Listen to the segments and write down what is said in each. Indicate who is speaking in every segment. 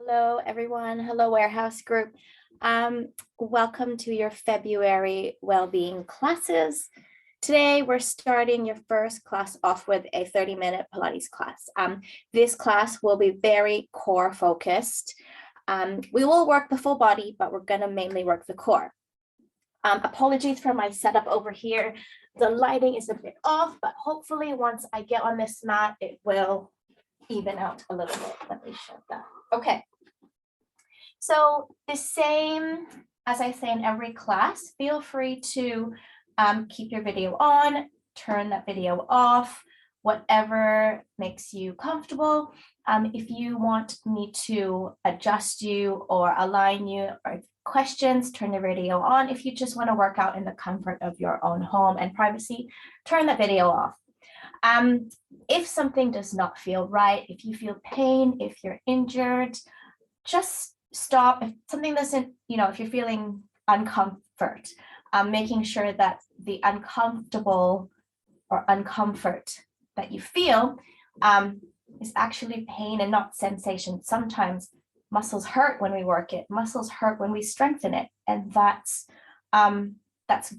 Speaker 1: Hello, everyone. Hello, Warehouse Group. Welcome to your February Wellbeing classes. Today, we're starting your first class off with a 30-minute Pilates class. This class will be very core focused. We will work the full body, but we're going to mainly work the core. Apologies for my setup over here. The lighting is a bit off, but hopefully once I get on this mat, it will even out a little bit. Let me show that. Okay. So the same as I say in every class, feel free to keep your video on, turn that video off, whatever makes you comfortable. If you want me to adjust you or align you or questions, turn the video on. If you just want to work out in the comfort of your own home and privacy, turn the video off. If something does not feel right, if you feel pain, if you're injured, just stop. If something doesn't, if you're feeling uncomfort, making sure that the uncomfortable or uncomfort that you feel is actually pain and not sensation. Sometimes muscles hurt when we work it, muscles hurt when we strengthen it, and that's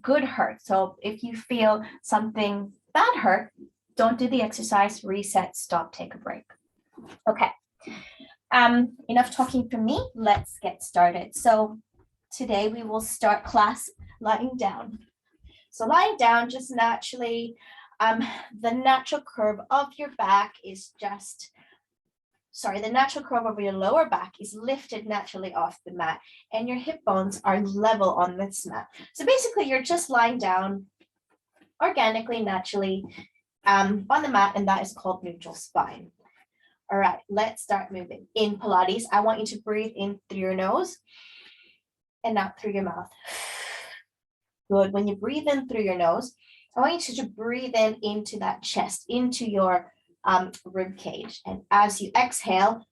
Speaker 1: good hurt. So if you feel something bad hurt, don't do the exercise, reset, stop, take a break. Okay. Enough talking from me. Let's get started. So today we will start class lying down. So lying down, just naturally, the natural curve of your back is the natural curve of your lower back is lifted naturally off the mat, and your hip bones are level on this mat. So basically, you're just lying down organically, naturally on the mat, and that is called neutral spine. All right, let's start moving. In Pilates, I want you to breathe in through your nose and out through your mouth. Good. When you breathe in through your nose, I want you to breathe in into that chest, into your rib cage. And as you exhale,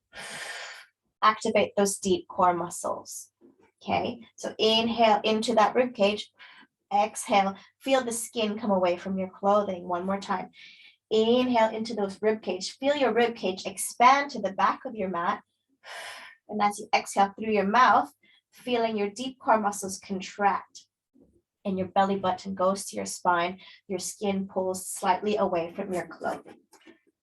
Speaker 1: activate those deep core muscles. Okay, so inhale into that rib cage, exhale, feel the skin come away from your clothing. One more time. Inhale into those rib cage. Feel your rib cage expand to the back of your mat. And as you exhale through your mouth, feeling your deep core muscles contract and your belly button goes to your spine. Your skin pulls slightly away from your clothing.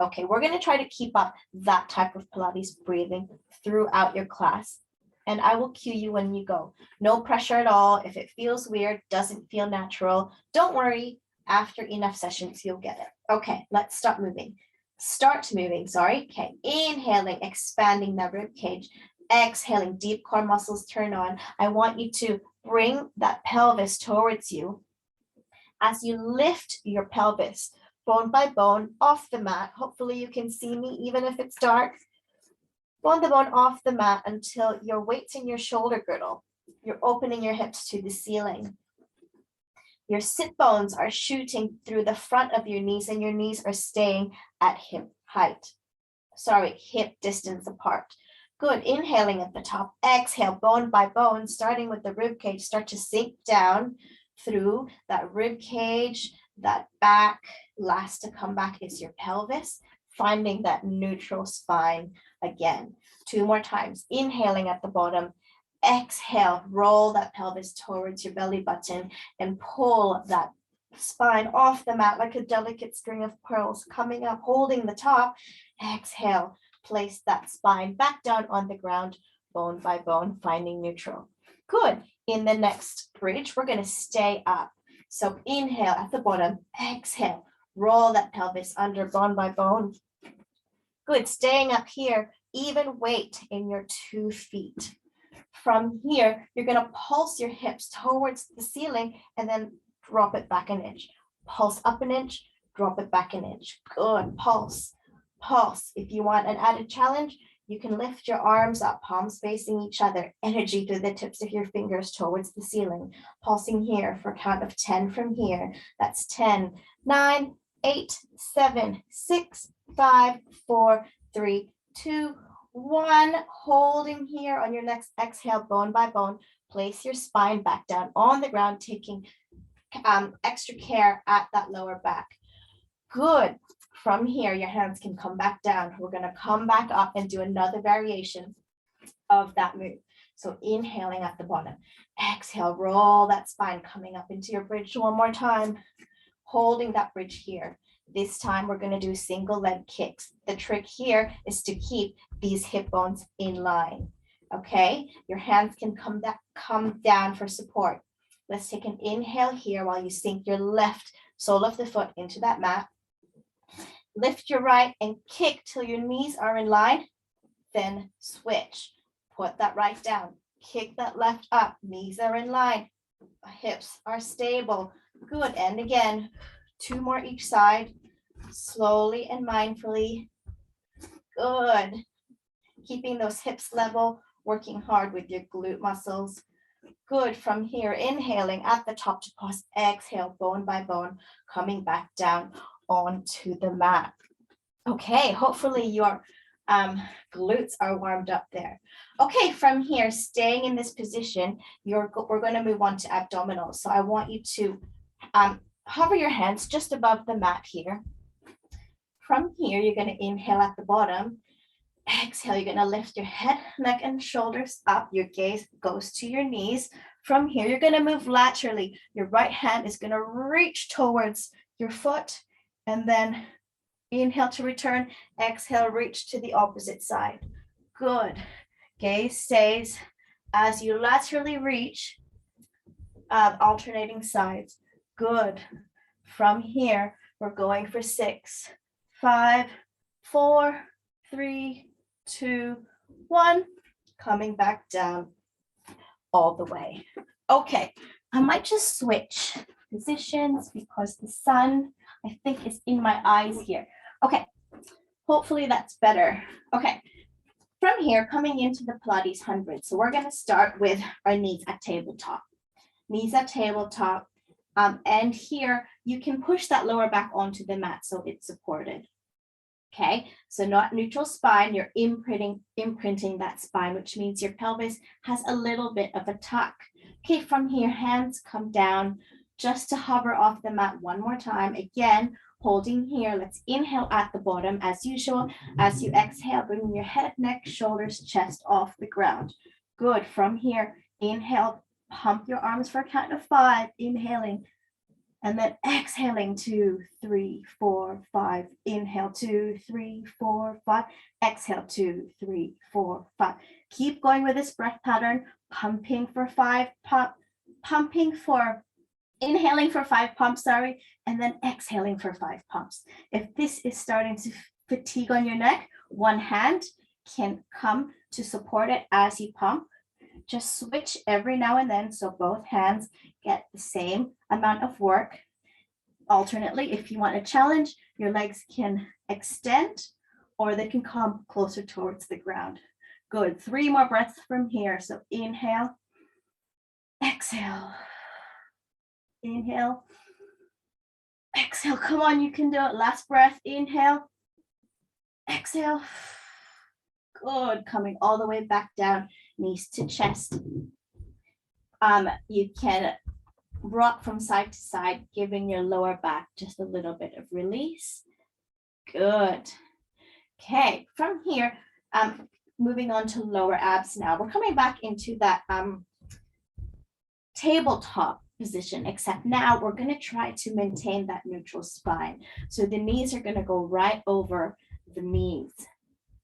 Speaker 1: Okay, we're going to try to keep up that type of Pilates breathing throughout your class. And I will cue you when you go. No pressure at all. If it feels weird, doesn't feel natural, don't worry. After enough sessions, you'll get it. Okay, let's start moving. Okay, inhaling, expanding that rib cage. Exhaling, deep core muscles turn on. I want you to bring that pelvis towards you. As you lift your pelvis, bone by bone, off the mat. Hopefully you can see me even if it's dark. Bone to bone off the mat until your weight's in your shoulder girdle. You're opening your hips to the ceiling. Your sit bones are shooting through the front of your knees, and your knees are staying at hip distance apart. Good. Inhaling at the top. Exhale, bone by bone, starting with the rib cage. Start to sink down through that rib cage, that back. Last to come back is your pelvis, finding that neutral spine again. 2 more times. Inhaling at the bottom. Exhale, roll that pelvis towards your belly button and pull that spine off the mat like a delicate string of pearls coming up, holding the top. Exhale, place that spine back down on the ground, bone by bone, finding neutral. Good. In the next bridge, we're going to stay up. So inhale at the bottom, exhale, roll that pelvis under, bone by bone. Good. Staying up here, even weight in your 2 feet. From here, you're going to pulse your hips towards the ceiling and then drop it back an inch. Pulse up an inch, drop it back an inch. Good. Pulse, pulse. If you want an added challenge, you can lift your arms up, palms facing each other, energy through the tips of your fingers towards the ceiling. Pulsing here for a count of 10 from here. That's 10, 9, 8, 7, 6, 5, 4, 3, 2, 1. Holding here on your next exhale, bone by bone. Place your spine back down on the ground, taking extra care at that lower back. Good. From here, your hands can come back down. We're going to come back up and do another variation of that move. So inhaling at the bottom. Exhale, roll that spine coming up into your bridge one more time. Holding that bridge here. This time we're going to do single leg kicks. The trick here is to keep these hip bones in line. Okay, your hands can come down for support. Let's take an inhale here while you sink your left sole of the foot into that mat. Lift your right and kick till your knees are in line. Then switch. Put that right down. Kick that left up. Knees are in line. Hips are stable. Good. And again, 2 more each side. Slowly and mindfully. Good. Keeping those hips level. Working hard with your glute muscles. Good. From here, inhaling at the top to pause. Exhale, bone by bone, coming back down onto the mat. Okay, hopefully your glutes are warmed up there. Okay, from here, staying in this position, we're going to move on to abdominals. So I want you to hover your hands just above the mat here. From here, you're going to inhale at the bottom. Exhale, you're going to lift your head, neck, and shoulders up. Your gaze goes to your knees. From here, you're going to move laterally. Your right hand is going to reach towards your foot, and then inhale to return. Exhale, reach to the opposite side. Good. Gaze stays as you laterally reach, alternating sides. Good. From here, we're going for 6, 5, 4, 3, 2, 1. Coming back down all the way. Okay, I might just switch positions because the sun, I think, is in my eyes here. Okay, hopefully that's better. Okay, from here, coming into the Pilates 100. So we're going to start with our knees at tabletop. Knees at tabletop. And here, you can push that lower back onto the mat so it's supported. Okay, so not neutral spine, you're imprinting that spine, which means your pelvis has a little bit of a tuck. Okay, from here, hands come down just to hover off the mat one more time. Again, holding here. Let's inhale at the bottom as usual. As you exhale, bringing your head, neck, shoulders, chest off the ground. Good. From here, inhale, pump your arms for a count of 5, inhaling. And then exhaling, 2, 3, 4, 5. Inhale, 2, 3, 4, 5. Exhale, 2, 3, 4, 5. Keep going with this breath pattern. Pumping for 5, inhaling for 5 pumps, and then exhaling for 5 pumps. If this is starting to fatigue on your neck, one hand can come to support it as you pump. Just switch every now and then so both hands get the same amount of work. Alternately, if you want a challenge, your legs can extend or they can come closer towards the ground. Good. 3 more breaths from here. So inhale, exhale, inhale, exhale. Come on, you can do it. Last breath. Inhale, exhale. Good. Coming all the way back down, knees to chest. You can rock from side to side, giving your lower back just a little bit of release. Good. Okay, from here, moving on to lower abs now. We're coming back into that tabletop position, except now we're going to try to maintain that neutral spine. So the knees are going to go right over the knees.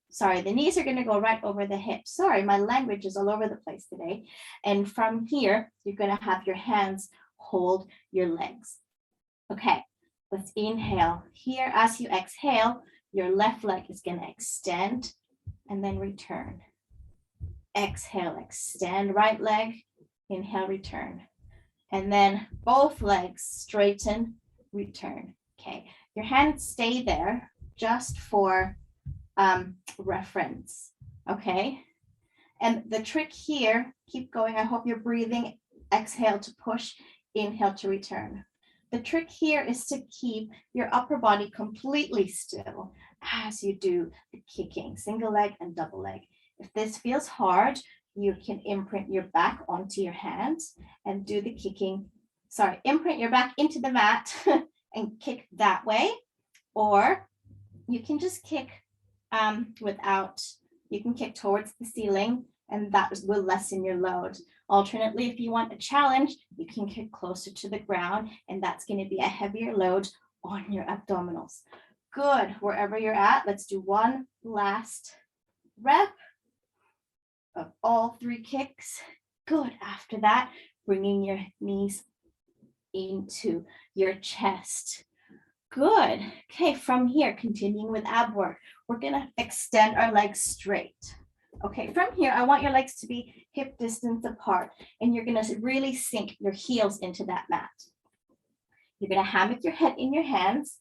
Speaker 1: Sorry, the knees are going to go right over the hips. Sorry, my language is all over the place today. And from here, you're going to have your hands hold your legs. Okay, let's inhale. Here, as you exhale, your left leg is going to extend and then return. Exhale, extend right leg. Inhale, return. And then both legs straighten, return. Okay, your hands stay there just for reference. Okay, and the trick here, keep going. I hope you're breathing. Exhale to push, inhale to return. The trick here is to keep your upper body completely still as you do the kicking, single leg and double leg. If this feels hard, you can imprint your back onto your hands and do the kicking. Sorry, imprint your back into the mat and kick that way, or you can just kick you can kick towards the ceiling and that will lessen your load. Alternately, if you want a challenge, you can get closer to the ground, and that's going to be a heavier load on your abdominals. Good. Wherever you're at, let's do one last rep of all 3 kicks. Good. After that, bringing your knees into your chest. Good. Okay, from here, continuing with ab work, we're going to extend our legs straight. Okay, from here, I want your legs to be hip distance apart, and you're going to really sink your heels into that mat. You're going to hammock your head in your hands.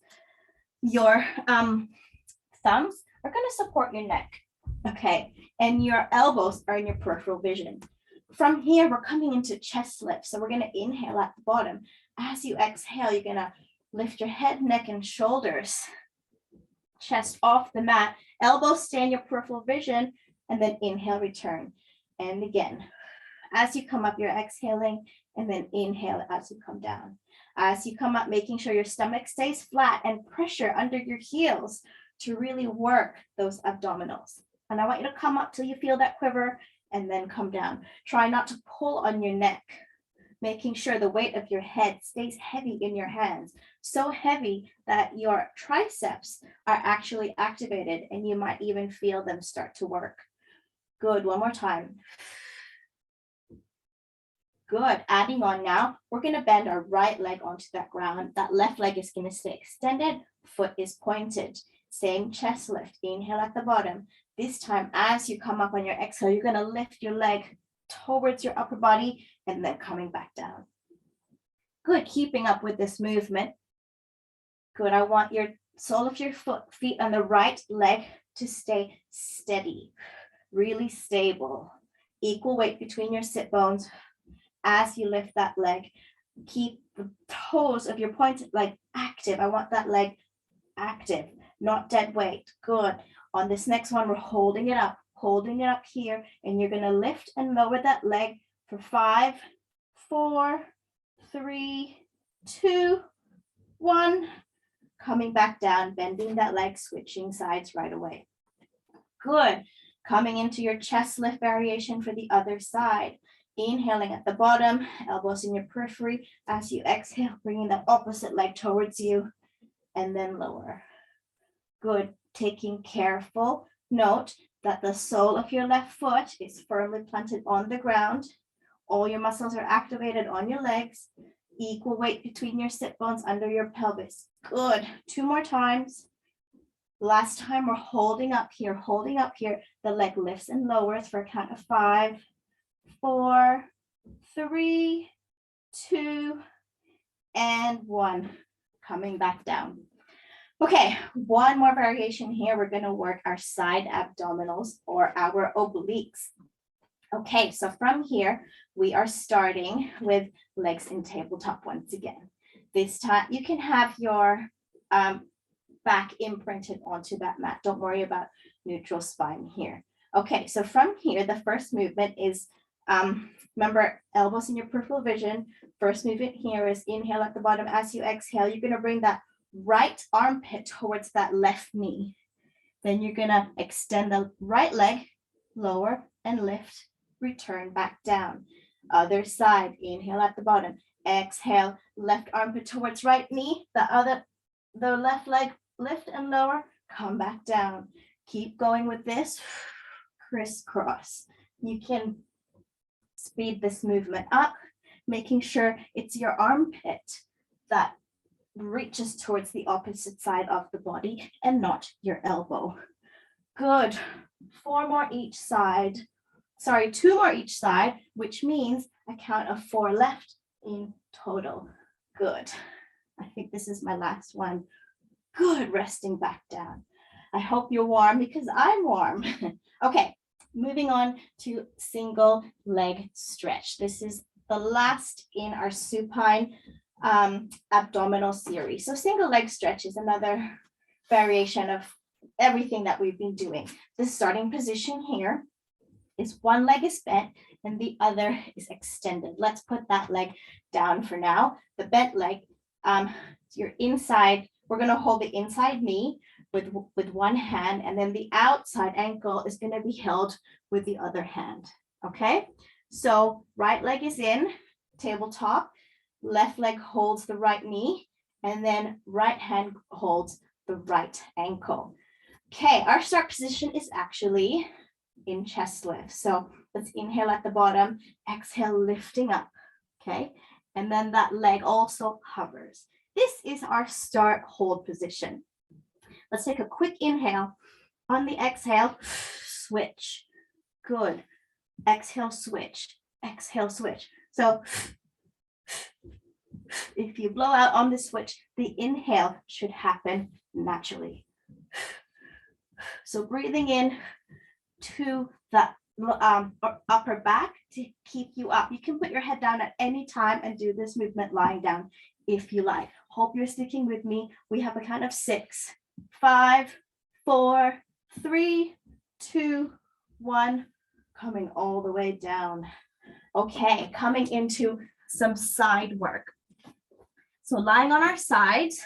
Speaker 1: Your thumbs are going to support your neck, okay? And your elbows are in your peripheral vision. From here, we're coming into chest lift. So we're going to inhale at the bottom. As you exhale, you're going to lift your head, neck, and shoulders. Chest off the mat. Elbows stay in your peripheral vision. And then inhale, return. And again, as you come up, you're exhaling. And then inhale as you come down. As you come up, making sure your stomach stays flat and pressure under your heels to really work those abdominals. And I want you to come up till you feel that quiver and then come down. Try not to pull on your neck, making sure the weight of your head stays heavy in your hands. So heavy that your triceps are actually activated and you might even feel them start to work. Good, one more time. Good, adding on now, we're gonna bend our right leg onto that ground. That left leg is gonna stay extended, foot is pointed. Same chest lift, inhale at the bottom. This time, as you come up on your exhale, you're gonna lift your leg towards your upper body and then coming back down. Good, keeping up with this movement. Good, I want your sole of your feet on the right leg to stay steady, really stable. Equal weight between your sit bones. As you lift that leg, keep the toes of your pointed leg active. I want that leg active, not dead weight. Good. On this next one, we're holding it up here, and you're going to lift and lower that leg for 5, 4, 3, 2, 1. Coming back down, bending that leg, switching sides right away. Good. Coming into your chest lift variation for the other side. Inhaling at the bottom, elbows in your periphery. As you exhale, bringing that opposite leg towards you, and then lower. Good. Taking careful note that the sole of your left foot is firmly planted on the ground. All your muscles are activated on your legs. Equal weight between your sit bones under your pelvis. Good. 2 more times. Last time, we're holding up here. The leg lifts and lowers for a count of 5, 4, 3, 2, and 1. Coming back down. Okay, one more variation here. We're going to work our side abdominals or our obliques. Okay, so from here, we are starting with legs in tabletop once again. This time, you can have your back imprinted onto that mat. Don't worry about neutral spine here. Okay, so from here, the first movement is, remember, elbows in your peripheral vision. First movement here is inhale at the bottom. As you exhale, you're going to bring that right armpit towards that left knee. Then you're going to extend the right leg, lower and lift, return back down. Other side, inhale at the bottom. Exhale, left armpit towards right knee. The left leg, lift and lower, come back down. Keep going with this, crisscross. You can speed this movement up, making sure it's your armpit that reaches towards the opposite side of the body and not your elbow. Good. 4 more each side. Sorry, 2 more each side, which means a count of 4 left in total. Good. I think this is my last one. Good. Resting back down. I hope you're warm because I'm warm. Okay, moving on to single leg stretch. This is the last in our supine abdominal series. So single leg stretch is another variation of everything that we've been doing. The starting position here is one leg is bent and the other is extended. Let's put that leg down for now. The bent leg, your inside, we're going to hold the inside knee. with one hand, and then the outside ankle is going to be held with the other hand. Okay, so right leg is in, tabletop, left leg holds the right knee, and then right hand holds the right ankle. Okay, our start position is actually in chest lift. So let's inhale at the bottom, exhale, lifting up. Okay, and then that leg also hovers. This is our start hold position. Let's take a quick inhale. On the exhale, switch. Good. Exhale, switch. Exhale, switch. So if you blow out on the switch, the inhale should happen naturally. So breathing in to the upper back to keep you up. You can put your head down at any time and do this movement lying down if you like. Hope you're sticking with me. We have a count of 6, 5, 4, 3, 2, 1, coming all the way down. Okay, coming into some side work. So lying on our sides,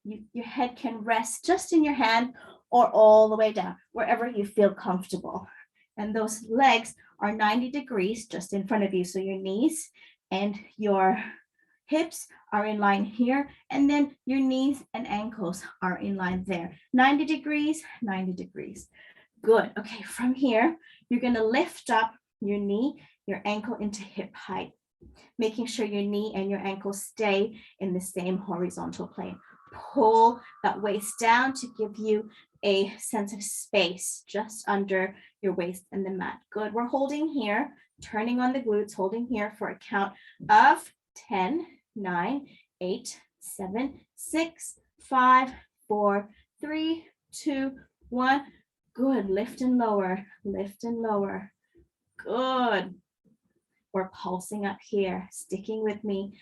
Speaker 1: your head can rest just in your hand or all the way down, wherever you feel comfortable. And those legs are 90 degrees just in front of you. So your knees and your hips are in line here, and then your knees and ankles are in line there. 90 degrees, 90 degrees. Good. Okay, from here, you're going to lift up your knee, your ankle into hip height, making sure your knee and your ankle stay in the same horizontal plane. Pull that waist down to give you a sense of space just under your waist and the mat. Good. We're holding here, turning on the glutes, holding here for a count of 10, 9, 8, 7, 6, 5, 4, 3, 2, 1. Good. Lift and lower, lift and lower. Good. We're pulsing up here, sticking with me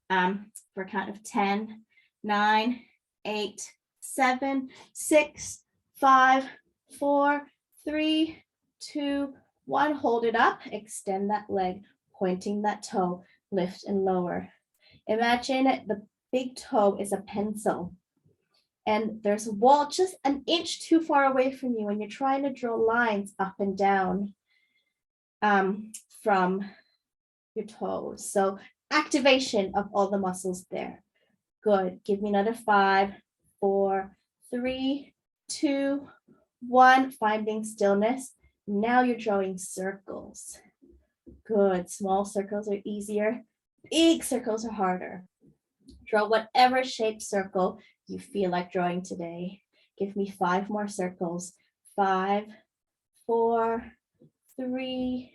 Speaker 1: for a count of 10, 9, 8, 7, 6, 5, 4, 3, 2, 1. Hold it up, extend that leg, pointing that toe, lift and lower. Imagine the big toe is a pencil and there's a wall just an inch too far away from you and you're trying to draw lines up and down from your toes. So activation of all the muscles there. Good. Give me another 5, 4, 3, 2, 1. Finding stillness. Now you're drawing circles. Good. Small circles are easier. Big circles are harder. Draw whatever shaped circle you feel like drawing today. Give me 5 more circles. 5, 4, 3,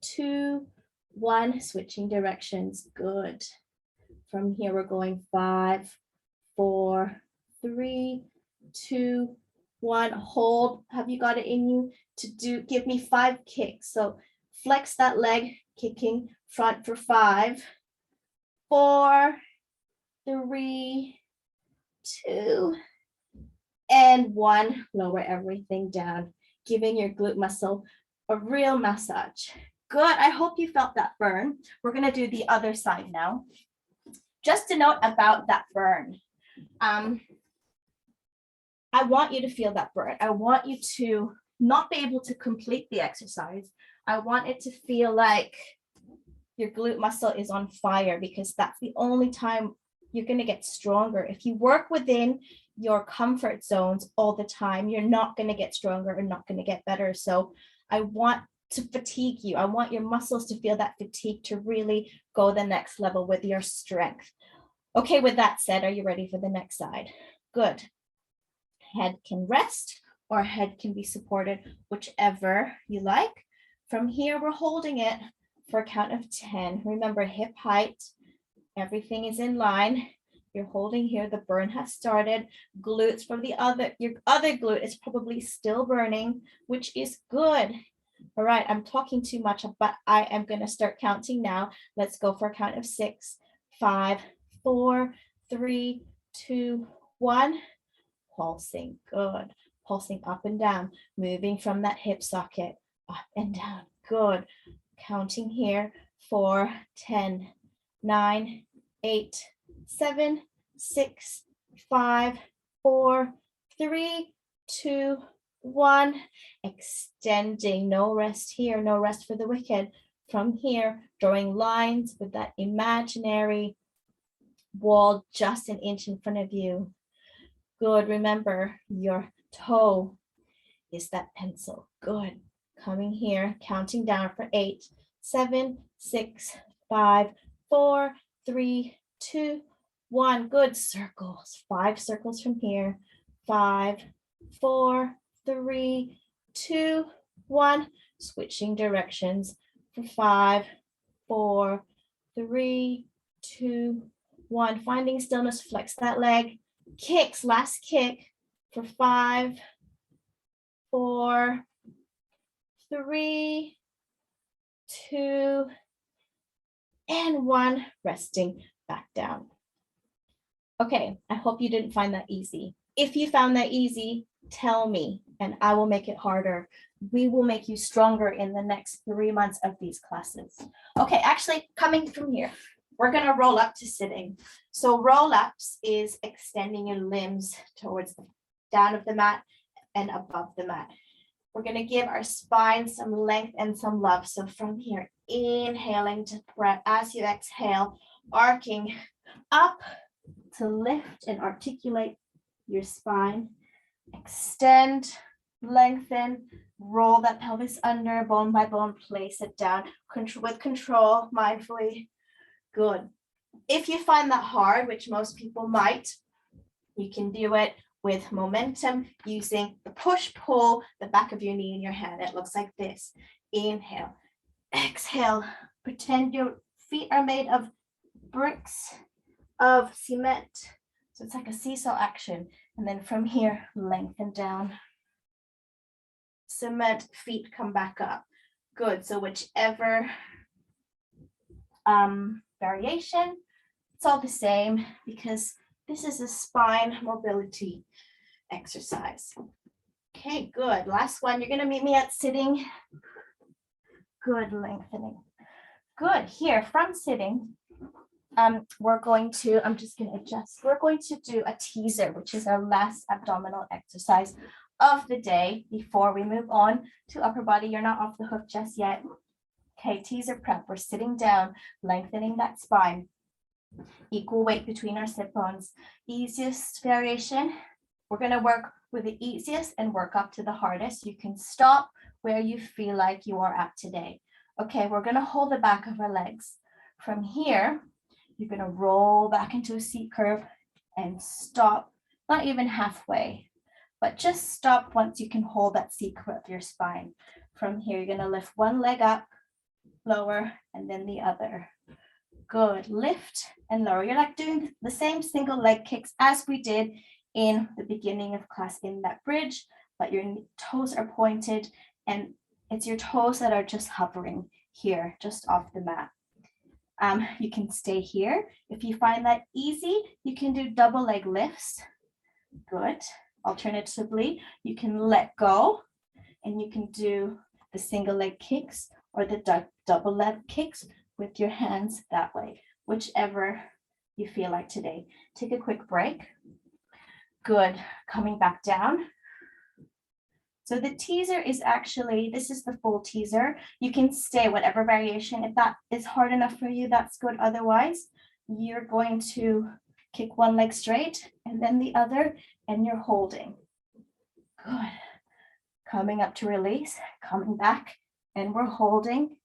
Speaker 1: 2, 1. Switching directions. Good. From here, we're going 5, 4, 3, 2, 1. Hold. Have you got it in you to give me 5 kicks? So flex that leg, kicking front for 5, 4, 3, 2, and 1. Lower everything down, giving your glute muscle a real massage. Good. I hope you felt that burn. We're going to do the other side now. Just a note about that burn. I want you to feel that burn. I want you to not be able to complete the exercise. I want it to feel like your glute muscle is on fire, because that's the only time you're going to get stronger. If you work within your comfort zones all the time, you're not going to get stronger and not going to get better. So I want to fatigue you. I want your muscles to feel that fatigue to really go the next level with your strength. Okay, with that said, are you ready for the next side? Good. Head can rest or head can be supported, whichever you like. From here, we're holding it for a count of 10. Remember, hip height, everything is in line. You're holding here, the burn has started. Glutes from your other glute is probably still burning, which is good. All right, I'm talking too much, but I am going to start counting now. Let's go for a count of 6, 5, 4, 3, 2, 1. Pulsing, good. Pulsing up and down, moving from that hip socket, up and down, good. Counting here for 10, 9, 8, 7, 6, 5, 4, 3, 2, 1. Extending, no rest here, no rest for the wicked. From here, drawing lines with that imaginary wall just an inch in front of you. Good, remember your toe is that pencil. Good, coming here, counting down for 8, 7, 6, 5, 4, 3, 2, 1. Good, circles, 5 circles from here. 5, 4, 3, 2, 1. Switching directions for 5, 4, 3, 2, 1. Finding stillness, flex that leg. Kicks, last kick for 5, 4, 3, 2, and 1. Resting back down. Okay, I hope you didn't find that easy. If you found that easy, tell me and I will make it harder. We will make you stronger in the next 3 months of these classes. Okay, actually coming from here, we're gonna roll up to sitting. So roll ups is extending your limbs towards the down of the mat and above the mat. We're gonna give our spine some length and some love. So from here, inhaling to breath as you exhale, arcing up to lift and articulate your spine. Extend, lengthen, roll that pelvis under, bone by bone, place it down with control, mindfully. Good. If you find that hard, which most people might, you can do it with momentum using the push-pull, the back of your knee in your hand. It looks like this. Inhale, exhale. Pretend your feet are made of bricks of cement. So it's like a seesaw action. And then from here, lengthen down. Cement, feet come back up. Good. So whichever variation, it's all the same because this is a spine mobility exercise. Okay, good. Last one. You're going to meet me at sitting. Good, lengthening. Good. Here from sitting, we're going to, I'm just going to adjust. We're going to do a teaser, which is our last abdominal exercise of the day before we move on to upper body. You're not off the hook just yet. Okay, teaser prep. We're sitting down, lengthening that spine. Equal weight between our sit bones. Easiest variation, we're going to work with the easiest and work up to the hardest. You can stop where you feel like you are at today. Okay, we're going to hold the back of our legs. From here, you're going to roll back into a seat curve and stop, not even halfway, but just stop once you can hold that seat curve of your spine. From here, you're going to lift one leg up, lower, and then the other. Good. Lift and lower. You're like doing the same single leg kicks as we did in the beginning of class in that bridge, but your toes are pointed and it's your toes that are just hovering here, just off the mat. You can stay here. If you find that easy, you can do double leg lifts. Good. Alternatively, you can let go and you can do the single leg kicks or the double leg kicks with your hands that way, whichever you feel like today. Take a quick break. Good. Coming back down. So the teaser is actually, this is the full teaser. You can stay whatever variation. If that is hard enough for you, that's good. Otherwise, you're going to kick one leg straight and then the other, and you're holding. Good. Coming up to release, coming back, and we're holding.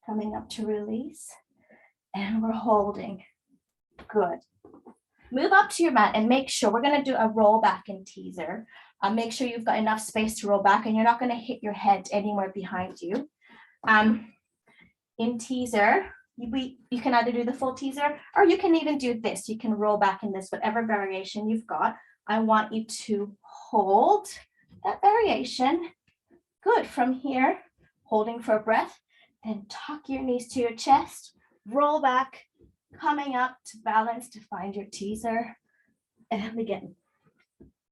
Speaker 1: Coming up to release, and we're holding. Good. Move up to your mat and make sure, we're going to do a roll back and teaser. Make sure you've got enough space to roll back and you're not going to hit your head anywhere behind you. In teaser, you can either do the full teaser or you can even do this. You can roll back in this, whatever variation you've got. I want you to hold that variation. Good. From here, holding for a breath, then tuck your knees to your chest, roll back, coming up to balance to find your teaser. And again,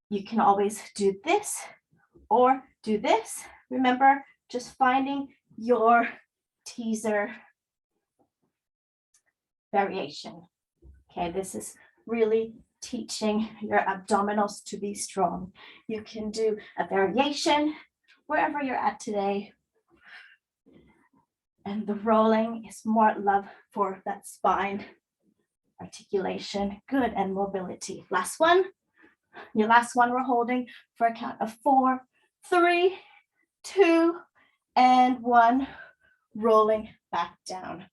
Speaker 1: you can always do this or do this. Remember, just finding your teaser variation. Okay, this is really teaching your abdominals to be strong. You can do a variation wherever you're at today. And the rolling is more love for that spine articulation. Good, and mobility. Last one. Your last one we're holding for a count of 4, 3, 2, and 1. Rolling back down.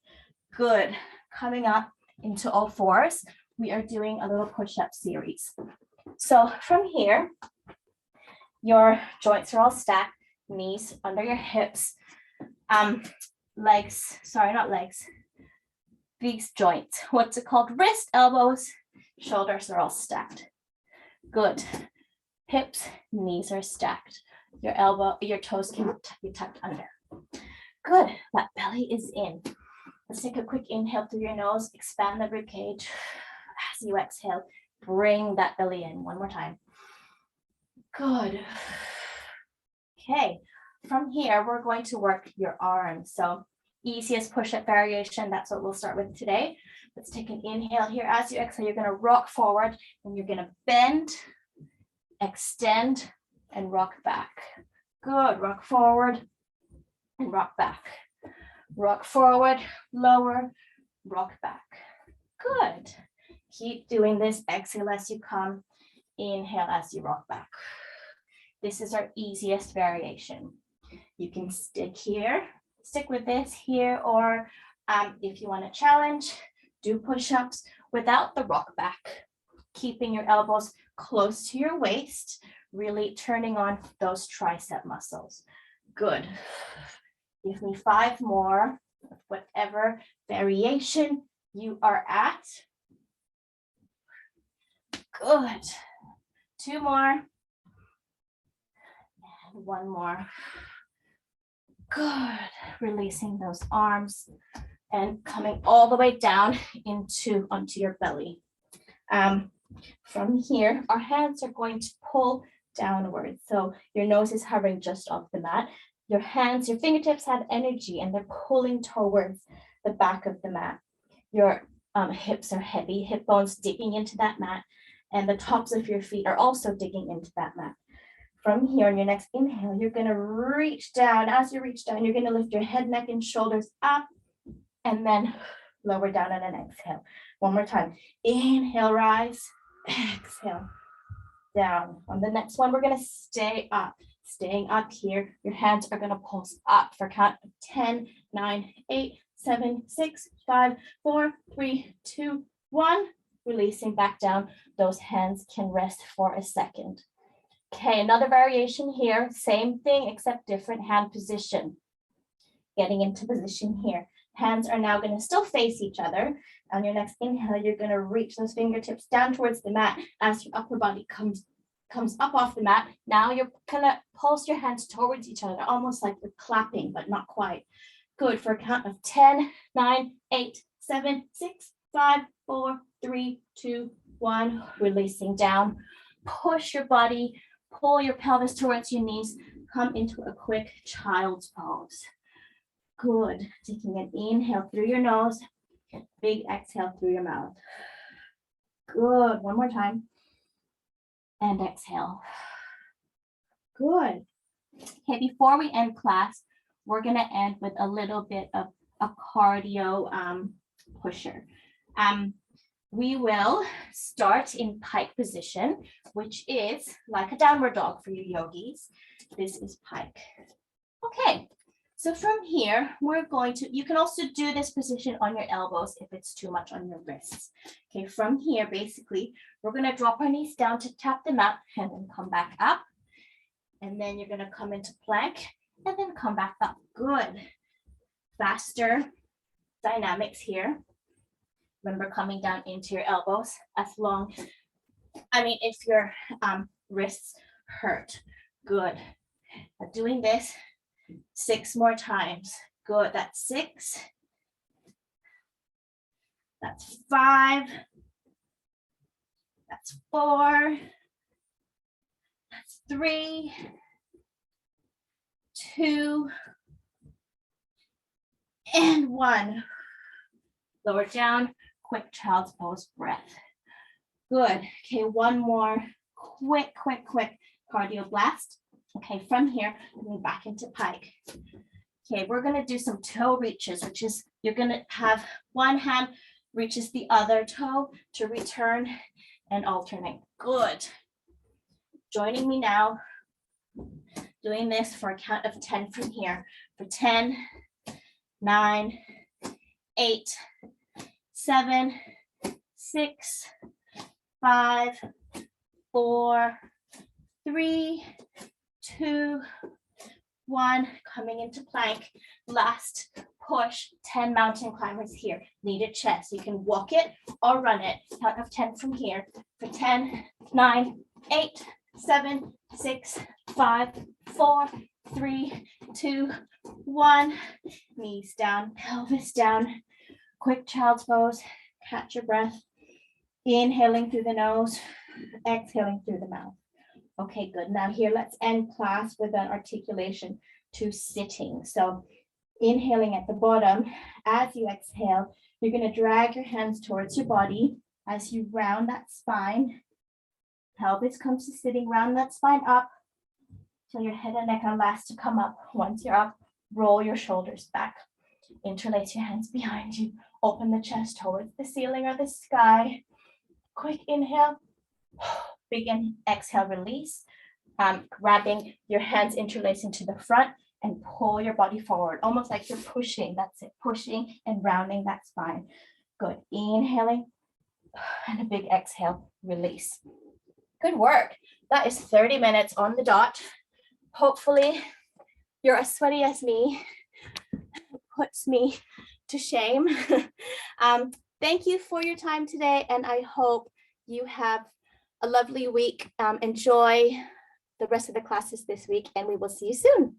Speaker 1: Good. Coming up into all fours, we are doing a little push-up series. So from here, your joints are all stacked, knees under your hips, these joints, what's it called? Wrist, elbows, shoulders are all stacked. Good. Hips, knees are stacked. Your toes can be tucked under. Good. That belly is in. Let's take a quick inhale through your nose, expand the rib cage. As you exhale, bring that belly in. One more time. Good. Okay. From here, we're going to work your arms. So easiest push-up variation, that's what we'll start with today. Let's take an inhale here. As you exhale, you're going to rock forward and you're going to bend, extend, and rock back. Good. Rock forward and rock back. Rock forward, lower, rock back. Good. Keep doing this. Exhale as you come. Inhale as you rock back. This is our easiest variation. You can stick with this here, or if you want to challenge, do push-ups without the rock back, keeping your elbows close to your waist, really turning on those tricep muscles. Good. Give me 5 more, whatever variation you are at. Good. 2 more. And 1 more. Good. Releasing those arms and coming all the way down onto your belly. From here, our hands are going to pull downwards. So your nose is hovering just off the mat. Your fingertips have energy and they're pulling towards the back of the mat. Your hips are heavy, hip bones digging into that mat, and the tops of your feet are also digging into that mat. From here, on your next inhale, you're going to reach down. As you reach down, you're going to lift your head, neck, and shoulders up, and then lower down on an exhale. One more time. Inhale, rise. Exhale, down. On the next one, we're going to stay up. Staying up here, your hands are going to pulse up for count of 10, 9, 8, 7, 6, 5, 4, 3, 2, 1. Releasing back down. Those hands can rest for a second. Okay, another variation here. Same thing except different hand position. Getting into position here. Hands are now going to still face each other. On your next inhale, you're going to reach those fingertips down towards the mat as your upper body comes up off the mat. Now you're going to pulse your hands towards each other, almost like you're clapping, but not quite. Good. For a count of 10, 9, 8, 7, 6, 5, 4, 3, 2, 1. Releasing down. Push your body, pull your pelvis towards your knees. Come into a quick child's pose. Good. Taking an inhale through your nose, big exhale through your mouth. Good. One more time. And exhale. Good. Okay, before we end class, we're going to end with a little bit of a cardio pusher. We will start in pike position, which is like a downward dog for you yogis. This is pike. Okay, so from here, you can also do this position on your elbows if it's too much on your wrists. Okay, from here, basically, we're going to drop our knees down to tap the mat and then come back up. And then you're going to come into plank and then come back up. Good. Faster dynamics here. Remember, coming down into your elbows if your wrists hurt. Good. Doing this 6 more times. Good. That's 6. That's 5. That's 4. That's 3. 2. And 1. Lower down. Quick child's pose breath. Good. Okay, one more quick cardio blast. Okay, from here, moving back into pike. Okay, we're gonna do some toe reaches, which is you're gonna have one hand reaches the other toe to return and alternate. Good. Joining me now, doing this for a count of 10 from here. For 10, 9, 8, 7, 6, 5, 4, 3, 2, 1. Coming into plank. Last push. 10 mountain climbers here. Knee chest. You can walk it or run it. Count of 10 from here. For 10, 9, 8, 7, 6, 5, 4, 3, 2, 1. Knees down, pelvis down. Quick child's pose. Catch your breath. Inhaling through the nose, exhaling through the mouth. Okay, good. Now here, let's end class with an articulation to sitting. So inhaling at the bottom, as you exhale, you're going to drag your hands towards your body as you round that spine. Pelvis comes to sitting, round that spine up till your head and neck are last to come up. Once you're up, roll your shoulders back. Interlace your hands behind you. Open the chest towards the ceiling or the sky. Quick inhale. Big exhale, release. Grabbing your hands interlacing to the front and pull your body forward, almost like you're pushing. That's it, pushing and rounding that spine. Good. Inhaling and a big exhale, release. Good work. That is 30 minutes on the dot. Hopefully you're as sweaty as me. Puts me to shame. Thank you for your time today, and I hope you have a lovely week. Enjoy the rest of the classes this week, and we will see you soon.